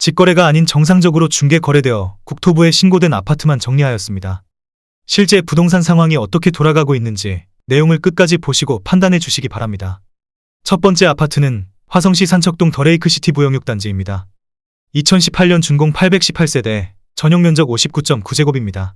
직거래가 아닌 정상적으로 중개 거래되어 국토부에 신고된 아파트만 정리하였습니다. 실제 부동산 상황이 어떻게 돌아가고 있는지 내용을 끝까지 보시고 판단해 주시기 바랍니다. 첫 번째 아파트는 화성시 산척동 더 레이크시티 부영육단지입니다. 2018년 준공 818세대, 전용면적 59.9제곱입니다.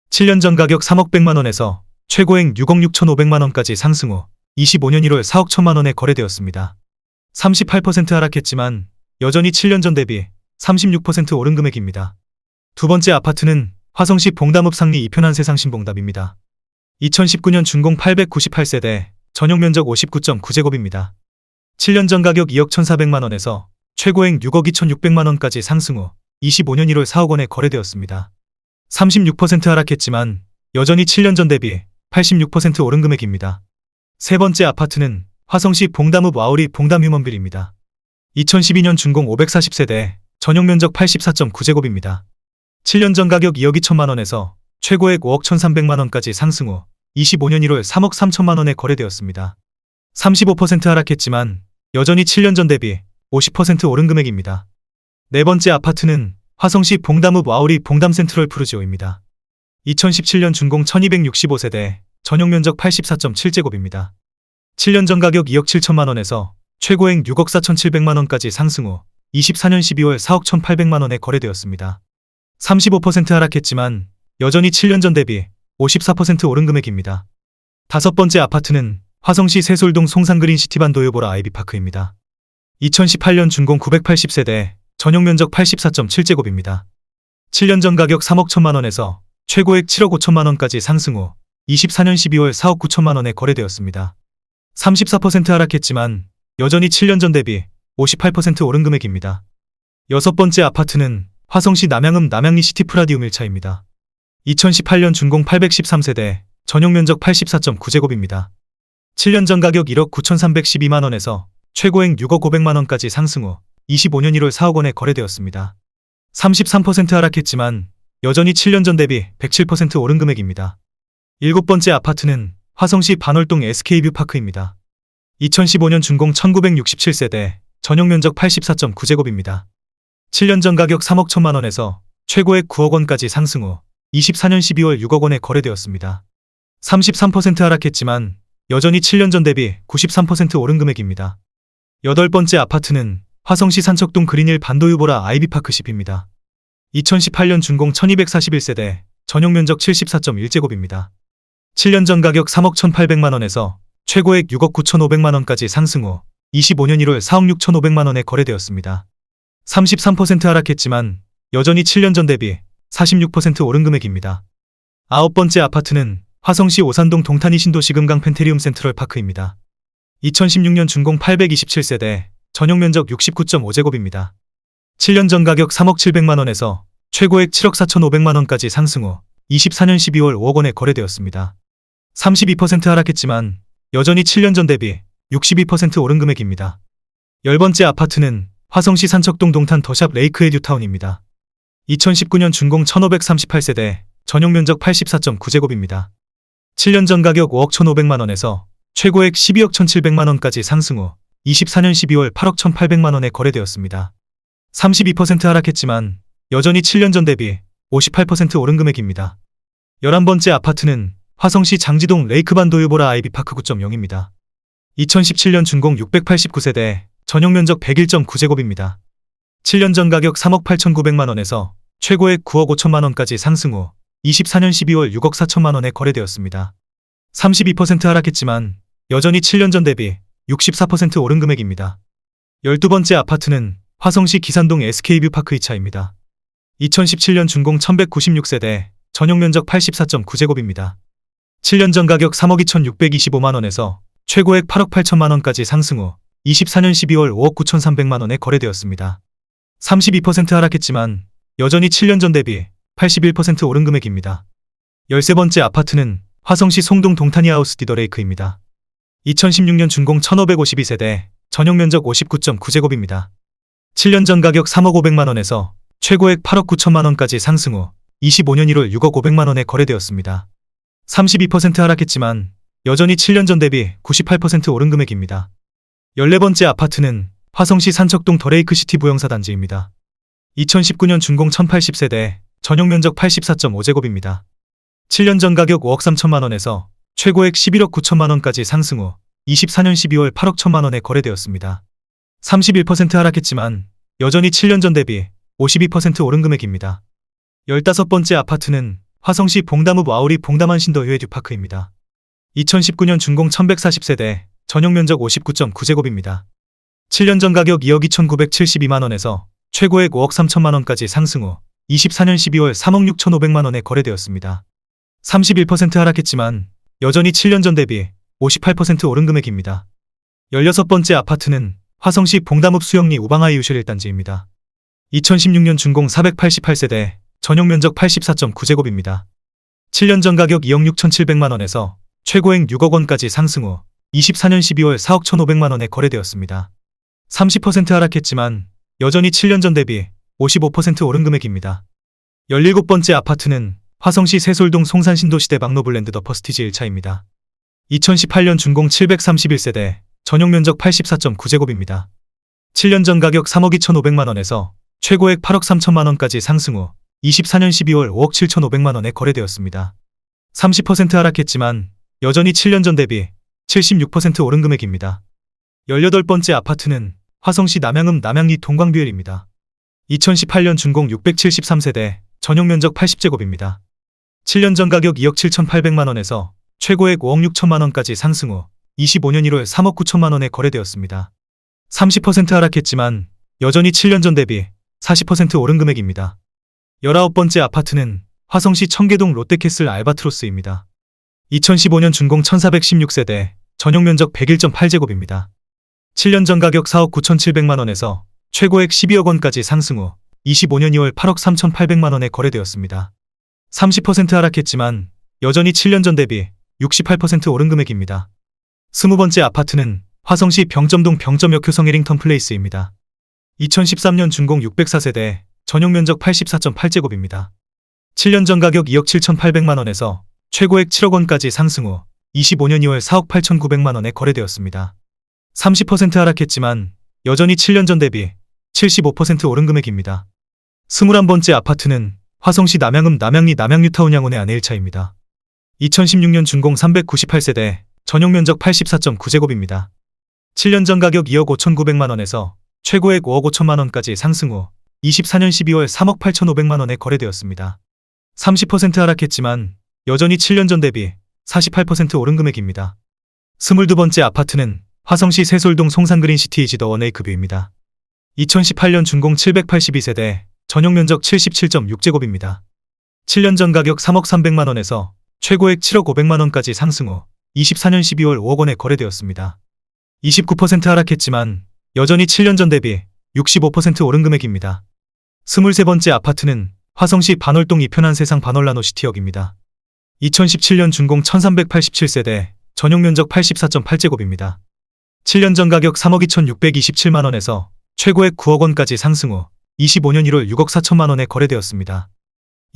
7년 전 가격 3억 100만원에서 최고액 6억 6,500만원까지 상승 후 25년 1월 4억 1천만원에 거래되었습니다. 38% 하락했지만 여전히 7년 전 대비 36% 오른 금액입니다. 두 번째 아파트는 화성시 봉담읍 상리 이편한 세상신봉답입니다. 2019년 준공 898세대, 전용면적 59.9제곱입니다. 7년 전 가격 2억 1,400만원에서 최고액 6억 2,600만원까지 상승 후 25년 1월 4억원에 거래되었습니다. 36% 하락했지만 여전히 7년 전 대비 86% 오른 금액입니다. 세 번째 아파트는 화성시 봉담읍 와우리 봉담휴먼빌입니다. 2012년 준공 540세대, 전용면적 84.9제곱입니다. 7년 전 가격 2억 2천만원에서 최고액 5억 1,300만원까지 상승 후 25년 1월 3억 3천만원에 거래되었습니다. 35% 하락했지만 여전히 7년 전 대비 50% 오른 금액입니다. 네 번째 아파트는 화성시 봉담읍 와우리 봉담센트럴 푸르지오입니다. 2017년 준공 1265세대, 전용면적 84.7제곱입니다. 7년 전 가격 2억 7천만원에서 최고액 6억 4,700만원까지 상승 후 24년 12월 4억 1,800만원에 거래되었습니다. 35% 하락했지만 여전히 7년 전 대비 54% 오른 금액입니다. 다섯 번째 아파트는 화성시 세솔동 송산그린 시티반 도요보라 아이비파크입니다. 2018년 준공 980세대, 전용면적 84.7제곱입니다. 7년 전 가격 3억 1천만원에서 최고액 7억 5천만원까지 상승 후 24년 12월 4억 9천만원에 거래되었습니다. 34% 하락했지만 여전히 7년 전 대비 58% 오른 금액입니다. 여섯 번째 아파트는 화성시 남양읍 남양리 시티프라디움 1차입니다. 2018년 준공 813세대, 전용면적 84.9제곱입니다. 7년 전 가격 1억 9,312만원에서 최고액 6억 500만원까지 상승 후 25년 1월 4억원에 거래되었습니다. 33% 하락했지만 여전히 7년 전 대비 107% 오른 금액입니다. 일곱 번째 아파트는 화성시 반월동 SK뷰파크입니다. 2015년 준공 1967세대, 전용면적 84.9제곱입니다. 7년 전 가격 3억 1천만원에서 최고액 9억원까지 상승 후 24년 12월 6억원에 거래되었습니다. 33% 하락했지만 여전히 7년 전 대비 93% 오른 금액입니다. 여덟 번째 아파트는 화성시 산척동 그린힐 반도유보라 아이비파크십입니다. 2018년 준공 1241세대, 전용면적 74.1제곱입니다. 7년 전 가격 3억 1,800만원에서 최고액 6억 9,500만원까지 상승 후 25년 1월 4억 6,500만원에 거래되었습니다. 33% 하락했지만 여전히 7년 전 대비 46% 오른 금액입니다. 아홉 번째 아파트는 화성시 오산동 동탄이 신도시금강 펜테리움 센트럴 파크입니다. 2016년 준공 827세대, 전용면적 69.5제곱입니다. 7년 전 가격 3억 700만원에서 최고액 7억 4,500만원까지 상승 후 24년 12월 5억원에 거래되었습니다. 32% 하락했지만 여전히 7년 전 대비 62% 오른 금액입니다. 열 번째 아파트는 화성시 산척동 동탄 더샵 레이크의 뉴타운입니다. 2019년 준공 1538세대, 전용면적 84.9제곱입니다. 7년 전 가격 5억 1,500만원에서 최고액 12억 1,700만원까지 상승 후 24년 12월 8억 1,800만원에 거래되었습니다. 32% 하락했지만 여전히 7년 전 대비 58% 오른 금액입니다. 11번째 아파트는 화성시 장지동 레이크반 도유보라 아이비파크 9.0입니다. 2017년 준공 689세대, 전용면적 101.9제곱입니다. 7년 전 가격 3억 8,900만원에서 최고액 9억 5천만원까지 상승 후 24년 12월 6억 4천만원에 거래되었습니다. 32% 하락했지만 여전히 7년 전 대비 64% 오른 금액입니다. 12번째 아파트는 화성시 기산동 SK뷰파크 2차입니다. 2017년 준공 1196세대, 전용면적 84.9제곱입니다. 7년 전 가격 3억 2,625만원에서 최고액 8억 8천만원까지 상승 후 24년 12월 5억 9,300만원에 거래되었습니다. 32% 하락했지만 여전히 7년 전 대비 81% 오른 금액입니다. 13번째 아파트는 화성시 송동 동탄이하우스 디더레이크입니다. 2016년 준공 1552세대, 전용면적 59.9제곱입니다. 7년 전 가격 3억 500만원에서 최고액 8억 9천만원까지 상승 후 25년 1월 6억 500만원에 거래되었습니다. 32% 하락했지만 여전히 7년 전 대비 98% 오른 금액입니다. 14번째 아파트는 화성시 산척동 더 레이크시티 부영사 단지입니다. 2019년 준공 1080세대, 전용 면적 84.5제곱입니다. 7년 전 가격 5억 3천만 원에서 최고액 11억 9천만 원까지 상승 후 24년 12월 8억 1천만 원에 거래되었습니다. 31% 하락했지만 여전히 7년 전 대비 52% 오른 금액입니다. 15번째 아파트는 화성시 봉담읍 와우리 봉담한 신도효의 듀파크입니다. 2019년 준공 1140세대, 전용 면적 59.9제곱입니다. 7년 전 가격 2억 2,972만 원에서 최고액 5억 3천만 원까지 상승 후 24년 12월 3억 6,500만 원에 거래되었습니다. 31% 하락했지만 여전히 7년 전 대비 58% 오른 금액입니다. 16번째 아파트는 화성시 봉담읍 수영리 우방하이 유실 1단지입니다. 2016년 준공 488세대, 전용 면적 84.9제곱입니다. 7년 전 가격 2억 6,700만 원에서 최고액 6억 원까지 상승 후 24년 12월 4억 1,500만 원에 거래되었습니다. 30% 하락했지만 여전히 7년 전 대비 55% 오른 금액입니다. 17번째 아파트는 화성시 세솔동 송산신도시대 막노블랜드 더 퍼스티지 1차입니다. 2018년 준공 731세대, 전용 면적 84.9제곱입니다. 7년 전 가격 3억 2,500만 원에서 최고액 8억 3천만 원까지 상승 후 24년 12월 5억 7,500만 원에 거래되었습니다. 30% 하락했지만 여전히 7년 전 대비 76% 오른 금액입니다. 18번째 아파트는 화성시 남양읍 남양리 동광뷰엘입니다. 2018년 준공 673세대, 전용 면적 80제곱입니다. 7년 전 가격 2억 7,800만 원에서 최고액 5억 6천만 원까지 상승 후 25년 1월 3억 9천만 원에 거래되었습니다. 30% 하락했지만 여전히 7년 전 대비 40% 오른 금액입니다. 19번째 아파트는 화성시 청계동 롯데캐슬 알바트로스입니다. 2015년 준공 1416세대, 전용 면적 101.8제곱입니다. 7년 전 가격 4억 9,700만 원에서 최고액 12억 원까지 상승 후 25년 2월 8억 3,800만 원에 거래되었습니다. 30% 하락했지만 여전히 7년 전 대비 68% 오른 금액입니다. 20번째 아파트는 화성시 병점동 병점역 효성 해링턴 플레이스입니다. 2013년 준공 604세대, 전용 면적 84.8제곱입니다. 7년 전 가격 2억 7,800만 원에서 최고액 7억 원까지 상승 후 25년 2월 4억 8,900만 원에 거래되었습니다. 30% 하락했지만 여전히 7년 전 대비 75% 오른 금액입니다. 21번째 아파트는 화성시 남양읍 남양리 남양뉴타운양원의 아내 1차입니다. 2016년 준공 398세대, 전용 면적 84.9제곱입니다. 7년 전 가격 2억 5,900만 원에서 최고액 5억 5천만 원까지 상승 후 24년 12월 3억 8,500만 원에 거래되었습니다. 30% 하락했지만 여전히 7년 전 대비 48% 오른 금액입니다. 22번째 아파트는 화성시 세솔동 송산그린시티 더 원웨이 급유입니다. 2018년 준공 782세대, 전용 면적 77.6제곱입니다. 7년 전 가격 3억 300만 원에서 최고액 7억 500만 원까지 상승 후 24년 12월 5억 원에 거래되었습니다. 29% 하락했지만 여전히 7년 전 대비 65% 오른 금액입니다. 23번째 아파트는 화성시 반월동 이편한 세상 반월라노시티역입니다. 2017년 준공 1387세대, 전용 면적 84.8제곱입니다. 7년 전 가격 3억 2,627만 원에서 최고액 9억 원까지 상승 후 25년 1월 6억 4천만 원에 거래되었습니다.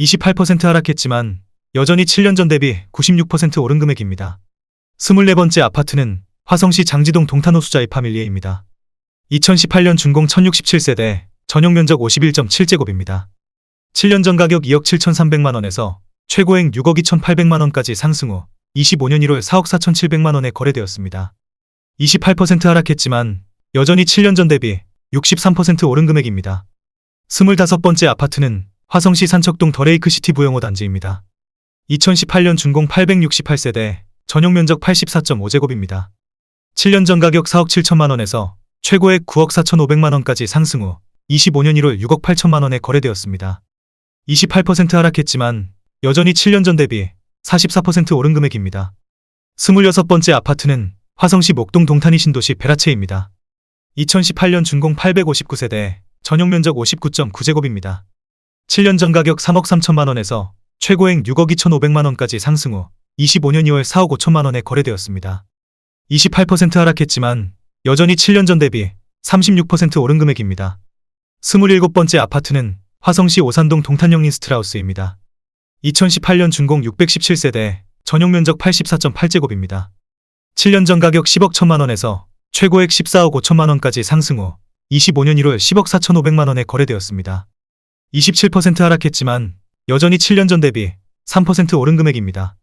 28% 하락했지만 여전히 7년 전 대비 96% 오른 금액입니다. 24번째 아파트는 화성시 장지동 동탄호수자이 파밀리에입니다. 2018년 준공 1067세대, 전용 면적 51.7제곱입니다. 7년 전 가격 2억 7,300만 원에서 최고액 6억 2,800만 원까지 상승 후 25년 1월 4억 4,700만 원에 거래되었습니다. 28% 하락했지만 여전히 7년 전 대비 63% 오른 금액입니다. 25번째 아파트는 화성시 산척동 더레이크시티 부영호 단지입니다. 2018년 준공 868세대, 전용 면적 84.5제곱입니다. 7년 전 가격 4억 7천만 원에서 최고액 9억 4,500만 원까지 상승 후 25년 1월 6억 8천만 원에 거래되었습니다. 28% 하락했지만 여전히 7년 전 대비 44% 오른 금액입니다. 26번째 아파트는 화성시 목동 동탄이 신도시 베라체입니다. 2018년 준공 859세대, 전용 면적 59.9제곱입니다. 7년 전 가격 3억 3천만 원에서 최고액 6억 2,500만 원까지 상승 후 25년 2월 4억 5천만 원에 거래되었습니다. 28% 하락했지만 여전히 7년 전 대비 36% 오른 금액입니다. 27번째 아파트는 화성시 오산동 동탄영린 스트라우스입니다. 2018년 준공 617세대, 전용 면적 84.8제곱입니다. 7년 전 가격 10억 1천만 원에서 최고액 14억 5천만 원까지 상승 후 25년 1월 10억 4,500만 원에 거래되었습니다. 27% 하락했지만 여전히 7년 전 대비 3% 오른 금액입니다.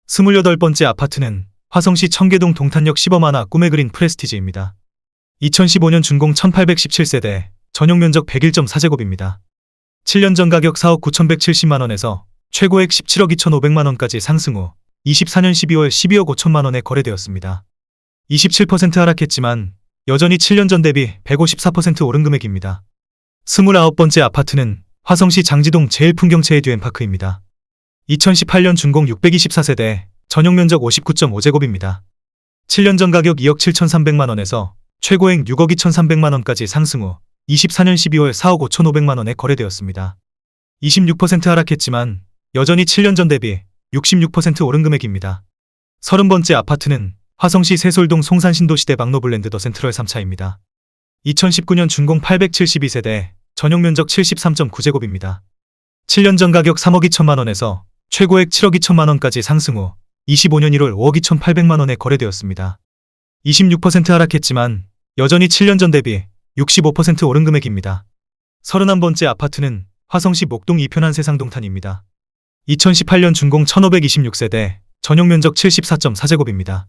28번째 아파트는 화성시 청계동 동탄역 시범하나 꿈에 그린 프레스티지입니다. 2015년 준공 1817세대, 전용 면적 101.4제곱입니다. 7년 전 가격 4억 9,170만원에서 최고액 17억 2,500만원까지 상승 후 24년 12월 12억 5천만원에 거래되었습니다. 27% 하락했지만 여전히 7년 전 대비 154% 오른 금액입니다. 29번째 아파트는 화성시 장지동 제일풍경채의 듀엠파크입니다. 2018년 준공 624세대, 전용 면적 59.5제곱입니다. 7년 전 가격 2억 7,300만원에서 최고액 6억 2,300만원까지 상승 후 24년 12월 4억 5,500만원에 거래되었습니다. 26% 하락했지만 여전히 7년 전 대비 66% 오른 금액입니다. 30번째 아파트는 화성시 세솔동 송산신도시대 박노블랜드 더 센트럴 3차입니다. 2019년 준공 872세대, 전용 면적 73.9제곱입니다. 7년 전 가격 3억 2천만원에서 최고액 7억 2천만원까지 상승 후 25년 1월 5억 2,800만원에 거래되었습니다. 26% 하락했지만 여전히 7년 전 대비 65% 오른 금액입니다. 31번째 아파트는 화성시 목동 이편한 세상동탄입니다. 2018년 준공 1526세대, 전용 면적 74.4제곱입니다.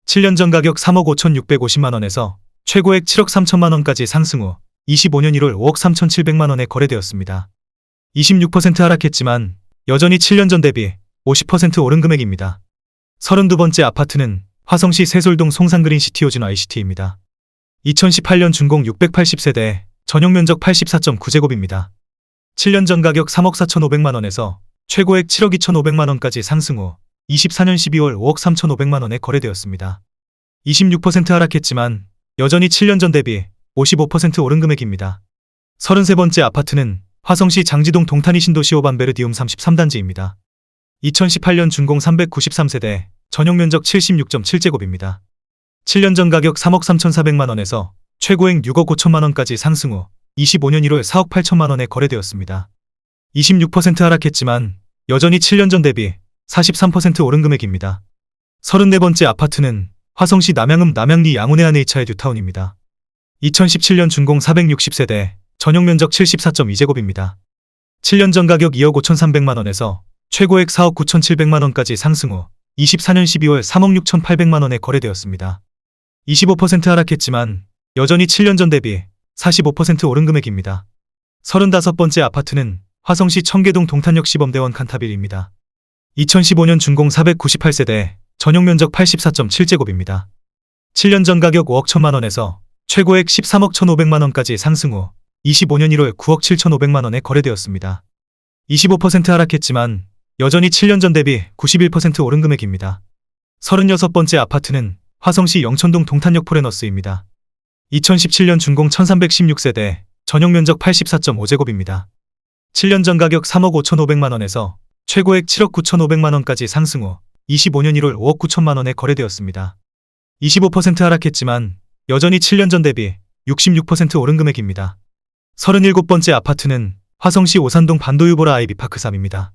7년 전 가격 3억 5,650만원에서 최고액 7억 3천만원까지 상승 후 25년 1월 5억 3,700만원에 거래되었습니다. 26% 하락했지만 여전히 7년 전 대비 50% 오른 금액입니다. 32번째 아파트는 화성시 세솔동 송산그린 시티오진 ICT입니다. 2018년 준공 680세대, 전용 면적 84.9제곱입니다. 7년 전 가격 3억 4,500만원에서 최고액 7억 2,500만원까지 상승 후 24년 12월 5억 3,500만원에 거래되었습니다. 26% 하락했지만 여전히 7년 전 대비 55% 오른 금액입니다. 33번째 아파트는 화성시 장지동 동탄이 신도시 오반베르디움 33단지입니다. 2018년 준공 393세대, 전용 면적 76.7제곱입니다. 7년 전 가격 3억 3,400만원에서 최고액 6억 5천만원까지 상승 후 25년 1월 4억 8천만원에 거래되었습니다. 26% 하락했지만 여전히 7년 전 대비 43% 오른 금액입니다. 34번째 아파트는 화성시 남양읍 남양리 양운의 한HI 뉴타운입니다. 2017년 준공 460세대, 전용 면적 74.2제곱입니다. 7년 전 가격 2억 5,300만원에서 최고액 4억 9,700만원까지 상승 후 24년 12월 3억 6,800만원에 거래되었습니다. 25% 하락했지만 여전히 7년 전 대비 45% 오른 금액입니다. 35번째 아파트는 화성시 청계동 동탄역 시범대원 칸타빌입니다. 2015년 준공 498세대, 전용 면적 84.7제곱입니다. 7년 전 가격 5억 1천만원에서 최고액 13억 1,500만원까지 상승 후 25년 1월 9억 7,500만원에 거래되었습니다. 25% 하락했지만 여전히 7년 전 대비 91% 오른 금액입니다. 36번째 아파트는 화성시 영천동 동탄역 포레너스입니다. 2017년 준공 1316세대, 전용 면적 84.5제곱입니다. 7년 전 가격 3억 5,500만원에서 최고액 7억 9,500만원까지 상승 후 25년 1월 5억 9천만원에 거래되었습니다. 25% 하락했지만 여전히 7년 전 대비 66% 오른 금액입니다. 37번째 아파트는 화성시 오산동 반도유보라 아이비파크 3입니다.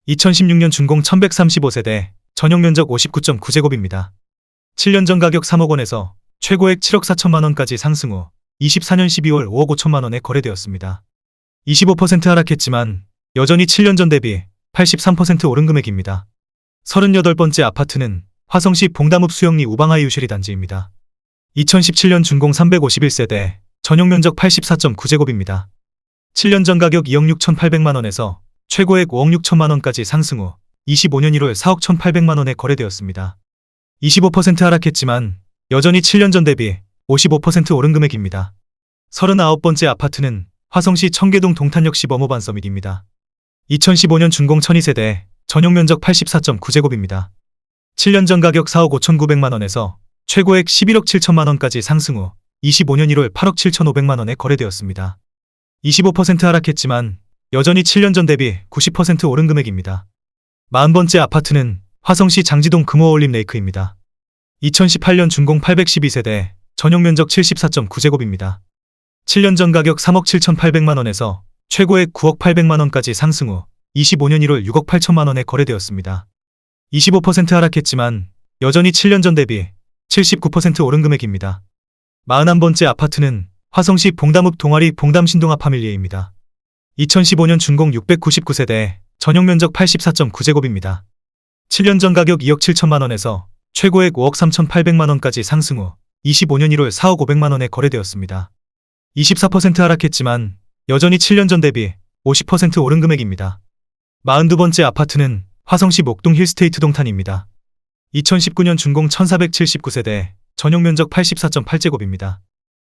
2016년 준공 1135세대, 전용 면적 59.9제곱입니다. 7년 전 가격 3억 원에서 최고액 7억 4천만원까지 상승 후 24년 12월 5억 5천만원에 거래되었습니다. 25% 하락했지만 여전히 7년 전 대비 83% 오른 금액입니다. 38번째 아파트는 화성시 봉담읍 수영리 우방하이 유쉐리 단지입니다. 2017년 준공 351세대, 전용 면적 84.9제곱입니다. 7년 전 가격 2억 6,800만원에서 최고액 5억 6천만원까지 상승 후 25년 1월 4억 1,800만원에 거래되었습니다. 25% 하락했지만 여전히 7년 전 대비 55% 오른 금액입니다. 39번째 아파트는 화성시 청계동 동탄역 시범호반 서밋입니다. 2015년 준공 1002세대, 전용 면적 84.9제곱입니다. 7년 전 가격 4억 5,900만원에서 최고액 11억 7천만원까지 상승 후 25년 1월 8억 7,500만원에 거래되었습니다. 25% 하락했지만 여전히 7년 전 대비 90% 오른 금액입니다. 40번째 아파트는 화성시 장지동 금호어울림 레이크입니다. 2018년 준공 812세대, 전용 면적 74.9제곱입니다. 7년 전 가격 3억 7,800만원에서 최고액 9억 800만원까지 상승 후 25년 1월 6억 8천만원에 거래되었습니다. 25% 하락했지만 여전히 7년 전 대비 79% 오른 금액입니다. 41번째 아파트는 화성시 봉담읍 동아리 봉담신동아 파밀리에입니다. 2015년 준공 699세대, 전용 면적 84.9제곱입니다. 7년 전 가격 2억 7천만 원에서 최고액 5억 3,800만 원까지 상승 후 25년 1월 4억 500만 원에 거래되었습니다. 24% 하락했지만 여전히 7년 전 대비 50% 오른 금액입니다. 42번째 아파트는 화성시 목동 힐스테이트 동탄입니다. 2019년 준공 1479세대, 전용 면적 84.8제곱입니다.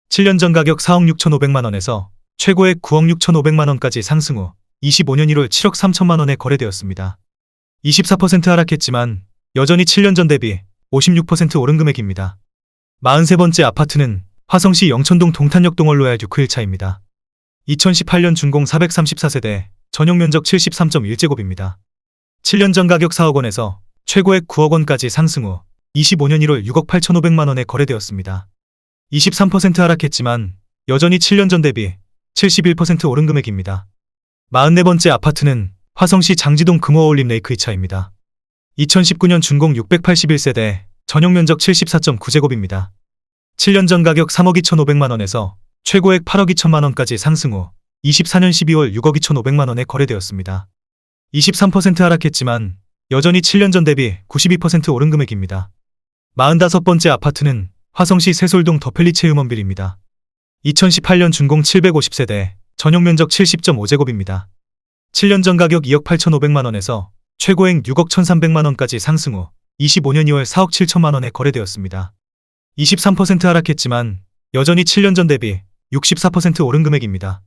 7년 전 가격 4억 6,500만 원에서 최고액 9억 6,500만 원까지 상승 후 25년 1월 7억 3천만 원에 거래되었습니다. 24% 하락했지만 여전히 7년 전 대비 56% 오른 금액입니다. 43번째 아파트는 화성시 영천동 동탄역 동월로얄 6호1차입니다. 2018년 준공 434세대, 전용 면적 73.1제곱입니다. 7년 전 가격 4억 원에서 최고액 9억 원까지 상승 후 25년 1월 6억 8,500만 원에 거래되었습니다. 23% 하락했지만 여전히 7년 전 대비 71% 오른 금액입니다. 44번째 아파트는 화성시 장지동 금호어울림 레이크 2차입니다. 2019년 준공 681세대, 전용 면적 74.9제곱입니다. 7년 전 가격 3억 2,500만 원에서 최고액 8억 2천만 원까지 상승 후 24년 12월 6억 2,500만 원에 거래되었습니다. 23% 하락했지만 여전히 7년 전 대비 92% 오른 금액입니다. 45번째 아파트는 화성시 세솔동 더펠리체 휴먼빌입니다. 2018년 준공 750세대, 전용 면적 70.5제곱입니다. 7년 전 가격 2억 8,500만 원에서 최고액 6억 1,300만 원까지 상승 후 25년 2월 4억 7천만 원에 거래되었습니다. 23% 하락했지만 여전히 7년 전 대비 64% 오른 금액입니다.